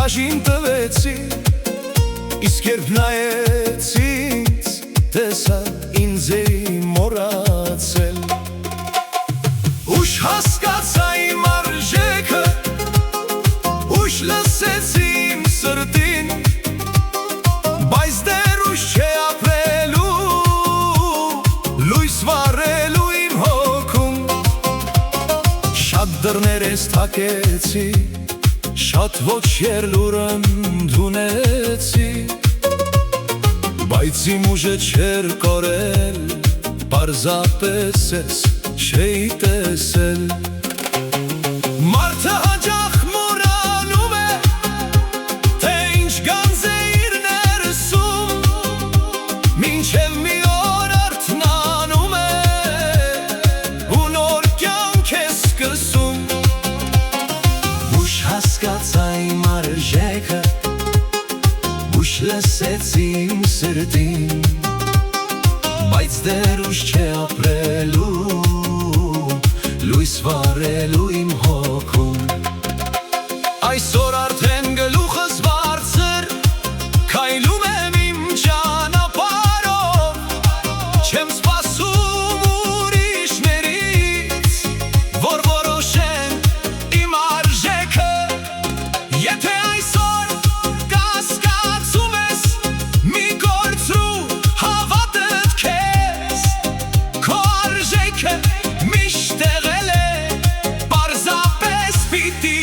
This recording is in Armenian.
բաժին տվեցի, իսկ երբ նայեց ինձ, տեսա ինձ էի մոռացել։ Ուշ հասկացա իմ արժեքը, ուշ լսեցի իմ սրտին, բայց դեռ ուշ չէ ապրելու, լույս վառելու իմ հոգում։ Շատ դռներ ես թակեցի, շատ ոտքեր լուր ընդունեցի, բայց իմ ուժը չէր կորել, պարզապես ես չէի տեսել։ Մարդը հաճախ մոռանում է, թե ինչ գանձ է իր ներսում, մինչև մի օր արթնանում է ու նոր կյանք է սկսում։ Ուշ հասկացա իմ արժեքը, ուշ լսեցի իմ սրտին, բայց դեռ ուշ չէ ապրելու, լույս վառելու իմ հոգում։ Այսօր արդեն գլուխս բարձր, քայլում եմ իմ ճանապարհով, չեմ սպասում ուրիշներից, որ որոշեն իմ արժեքը։ Եթե այսօր կասկածում ես, մի կորցրու հավատդ քեզ, քո արժեքը միշտ եղել է, պարզապես պիտի